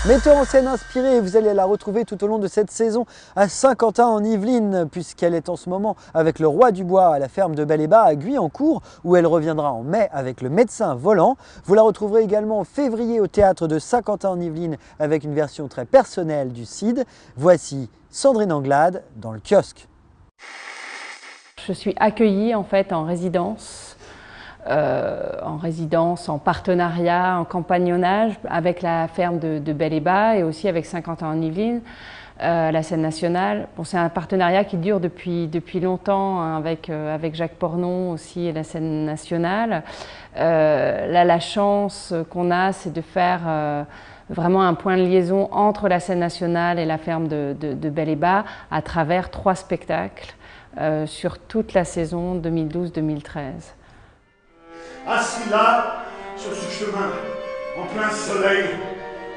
Metteur en scène inspirée, vous allez la retrouver tout au long de cette saison à Saint-Quentin en Yvelines, puisqu'elle est en ce moment avec le Roi du Bois à la ferme de Bel-et-Bas à Guyancourt, où elle reviendra en mai avec le Médecin Volant. Vous la retrouverez également en février au théâtre de Saint-Quentin en Yvelines avec une version très personnelle du Cid. Voici Sandrine Anglade dans le kiosque. Je suis accueillie en fait en résidence, en partenariat, en compagnonnage avec la ferme de Bel-et-Bas et aussi avec Saint-Quentin en Yvelines, la scène nationale. Bon, c'est un partenariat qui dure depuis longtemps hein, avec Jacques Pornon aussi et la scène nationale. Là, la chance qu'on a, c'est de faire vraiment un point de liaison entre la scène nationale et la ferme de Bel-et-Bas à travers 3 spectacles sur toute la saison 2012-2013. Assis là, sur ce chemin, en plein soleil,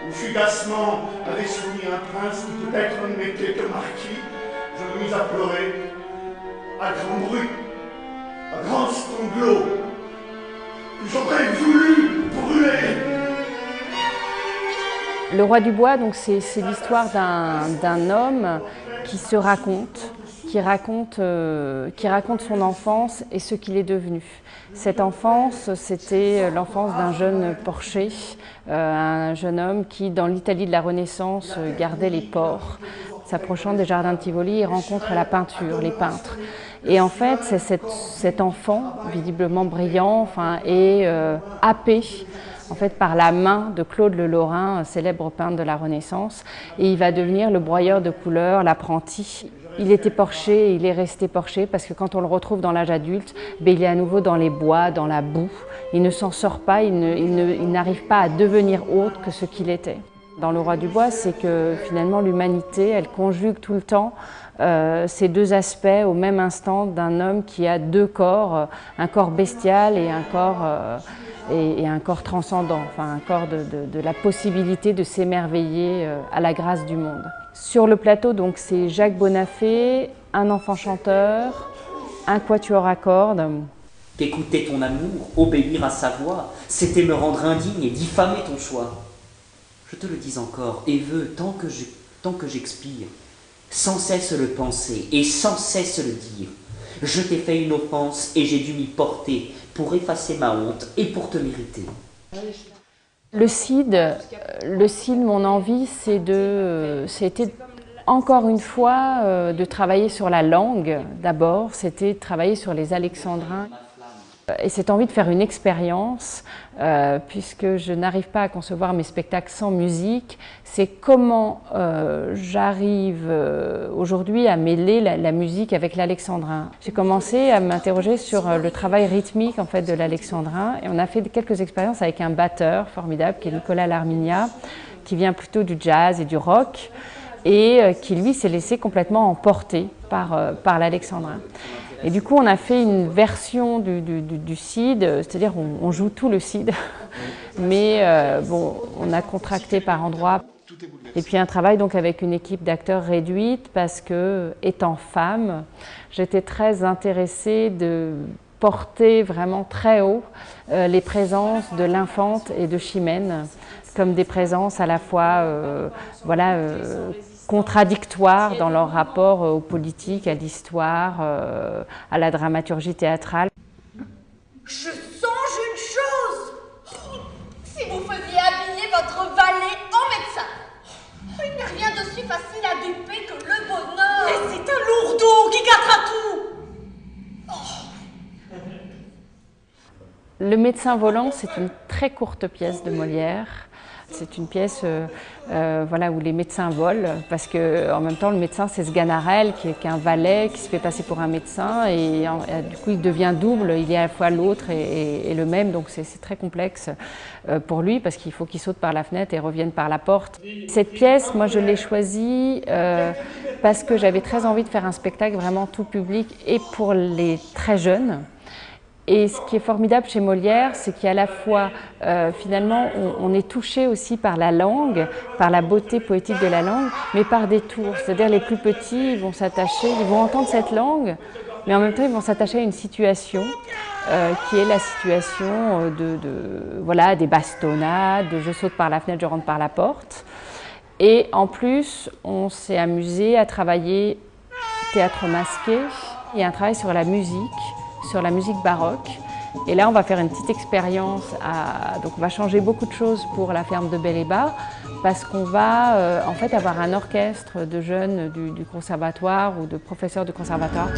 où fugacement avait souri un prince qui peut-être ne m'était que marquis, je me mis à pleurer, à grand bruit, à grand sanglots, que j'aurais voulu brûler. Le Roi du Bois, donc c'est l'histoire d'un homme qui se raconte, qui raconte son enfance et ce qu'il est devenu. Cette enfance, c'était l'enfance d'un jeune porcher, un jeune homme qui, dans l'Italie de la Renaissance, gardait les porcs. S'approchant des jardins de Tivoli, il rencontre la peinture, les peintres. Et en fait, c'est cet enfant, visiblement brillant, enfin, est happé en fait, par la main de Claude le Lorrain, célèbre peintre de la Renaissance, et il va devenir le broyeur de couleurs, l'apprenti. Il était porcher et il est resté porcher parce que quand on le retrouve dans l'âge adulte, il est à nouveau dans les bois, dans la boue. Il ne s'en sort pas, il n'arrive pas à devenir autre que ce qu'il était. Dans Le Roi du Bois, c'est que finalement l'humanité, elle conjugue tout le temps ces 2 aspects au même instant d'un homme qui a 2 corps, un corps bestial et un corps transcendant, enfin un corps de la possibilité de s'émerveiller à la grâce du monde. Sur le plateau, donc, c'est Jacques Bonafé, un enfant chanteur, un quatuor à cordes. Écouter ton amour, obéir à sa voix, c'était me rendre indigne et diffamer ton choix. Je te le dis encore et veux, tant que j'expire, sans cesse le penser et sans cesse le dire. Je t'ai fait une offense et j'ai dû m'y porter pour effacer ma honte et pour te mériter. Le Cid, mon envie, c'était encore une fois de travailler sur la langue d'abord, c'était de travailler sur les alexandrins. Et cette envie de faire une expérience, puisque je n'arrive pas à concevoir mes spectacles sans musique, c'est comment j'arrive aujourd'hui à mêler la musique avec l'alexandrin. J'ai commencé à m'interroger sur le travail rythmique en fait, de l'alexandrin et on a fait quelques expériences avec un batteur formidable qui est Nicolas Larminia, qui vient plutôt du jazz et du rock et qui lui s'est laissé complètement emporter par l'alexandrin. Et du coup, on a fait une version du Cid, c'est-à-dire on joue tout le Cid, mais bon, on a contracté par endroits. Et puis un travail donc avec une équipe d'acteurs réduite parce que, étant femme, j'étais très intéressée de porter vraiment très haut les présences de l'Infante et de Chimène, comme des présences à la fois contradictoires dans leur rapport aux politiques, à l'histoire, à la dramaturgie théâtrale. Je songe une chose. Si vous faisiez habiller votre valet en médecin, il n'est rien d'aussi facile à duper que le bonheur. Mais c'est un lourdeau qui gâtera tout. Le Médecin Volant, c'est une très courte pièce de Molière. C'est une pièce où les médecins volent, parce qu'en même temps, le médecin, c'est Sganarelle, qui est un valet, qui se fait passer pour un médecin, et du coup, il devient double, il est à la fois l'autre et le même, donc c'est très complexe pour lui, parce qu'il faut qu'il saute par la fenêtre et revienne par la porte. Cette pièce, moi, je l'ai choisie parce que j'avais très envie de faire un spectacle vraiment tout public, et pour les très jeunes. Et ce qui est formidable chez Molière, c'est qu'à la fois, finalement, on est touché aussi par la langue, par la beauté poétique de la langue, mais par des tours. C'est-à-dire les plus petits, ils vont s'attacher, ils vont entendre cette langue, mais en même temps, ils vont s'attacher à une situation qui est la situation des bastonnades, de je saute par la fenêtre, je rentre par la porte. Et en plus, on s'est amusé à travailler théâtre masqué et un travail sur la musique baroque. Et là, on va faire une petite expérience. Donc, on va changer beaucoup de choses pour la ferme de Bel-et-Bas parce qu'on va en fait avoir un orchestre de jeunes du conservatoire ou de professeurs de conservatoire.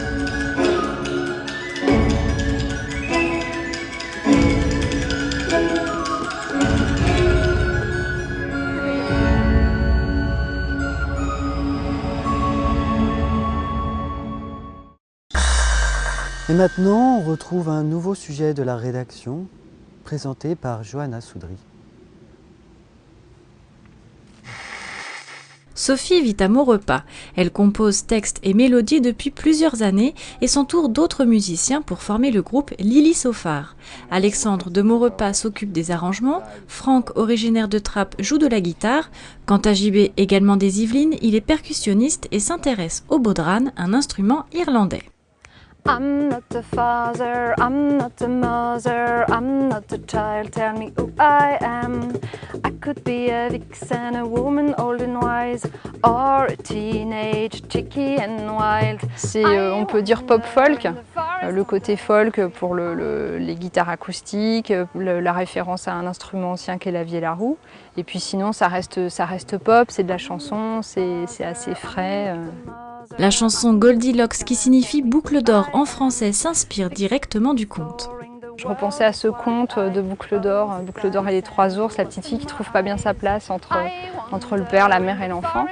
Et maintenant, on retrouve un nouveau sujet de la rédaction, présenté par Johanna Soudry. Sophie vit à Maurepas. Elle compose textes et mélodies depuis plusieurs années et s'entoure d'autres musiciens pour former le groupe Lily Sophar. Alexandre de Maurepas s'occupe des arrangements, Franck, originaire de Trappes, joue de la guitare. Quant à JB, également des Yvelines, il est percussionniste et s'intéresse au bodhrán, un instrument irlandais. I'm not a father, I'm not a mother, I'm not a child, tell me who I am. I could be a vixen, a woman old and wise, or a teenage cheeky and wild. C'est, on peut dire pop-folk, le côté folk pour les guitares acoustiques, la référence à un instrument ancien qu'est la vieille roue. Et puis sinon, ça reste pop, c'est de la chanson, c'est assez frais. La chanson Goldilocks, qui signifie boucle d'or en français, s'inspire directement du conte. Je repensais à ce conte de Boucle d'or et les trois ours, la petite fille qui trouve pas bien sa place entre le père, la mère et l'enfant.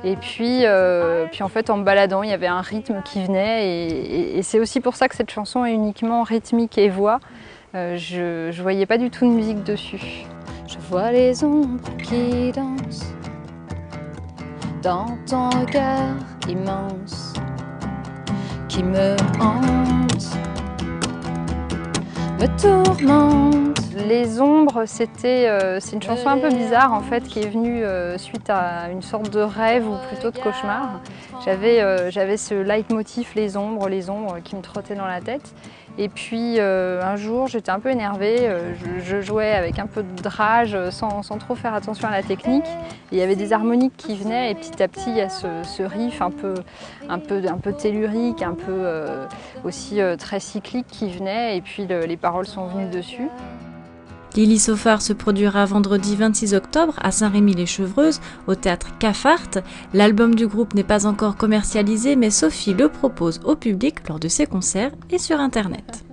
Et puis en fait, en me baladant, il y avait un rythme qui venait et c'est aussi pour ça que cette chanson est uniquement rythmique et voix. Je voyais pas du tout de musique dessus. Je vois les ombres qui dansent dans ton regard immense qui me hante, me tourmente. Les ombres, c'est une chanson un peu bizarre en fait qui est venue suite à une sorte de rêve ou plutôt de cauchemar. J'avais ce leitmotiv, les ombres qui me trottaient dans la tête. Et puis un jour, j'étais un peu énervée, je jouais avec un peu de rage sans trop faire attention à la technique. Et il y avait des harmoniques qui venaient et petit à petit, il y a ce riff un peu tellurique, un peu aussi très cyclique qui venait et puis les paroles sont venues dessus. Lily Sophar se produira vendredi 26 octobre à Saint-Rémy-les-Chevreuses, au théâtre Cafart. L'album du groupe n'est pas encore commercialisé, mais Sophie le propose au public lors de ses concerts et sur Internet.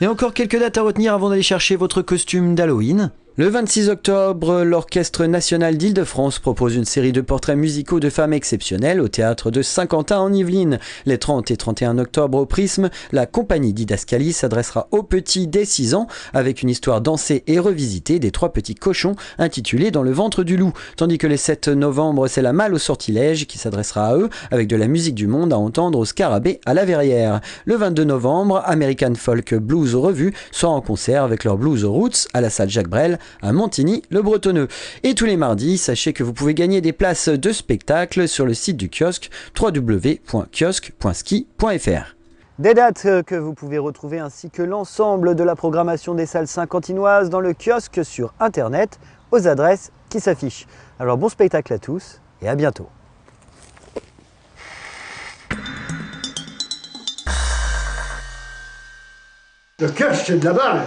Et encore quelques dates à retenir avant d'aller chercher votre costume d'Halloween. Le 26 octobre, l'Orchestre national d'Île-de-France propose une série de portraits musicaux de femmes exceptionnelles au théâtre de Saint-Quentin en Yvelines. Les 30 et 31 octobre au Prisme, la compagnie Didascalie s'adressera aux petits dès 6 ans avec une histoire dansée et revisitée des 3 petits cochons intitulée Dans le ventre du loup. Tandis que les 7 novembre, c'est la Malle au sortilège qui s'adressera à eux avec de la musique du monde à entendre au Scarabée à la Verrière. Le 22 novembre, American Folk Blues Revue sera en concert avec leur Blues Roots à la salle Jacques Brel à Montigny-le-Bretonneux. Et tous les mardis, sachez que vous pouvez gagner des places de spectacle sur le site du kiosque www.kiosque.ski.fr. Des dates que vous pouvez retrouver ainsi que l'ensemble de la programmation des salles saint-quentinoises dans le kiosque sur internet aux adresses qui s'affichent. Alors bon spectacle à tous et à bientôt. Le kiosque, c'est de la balle.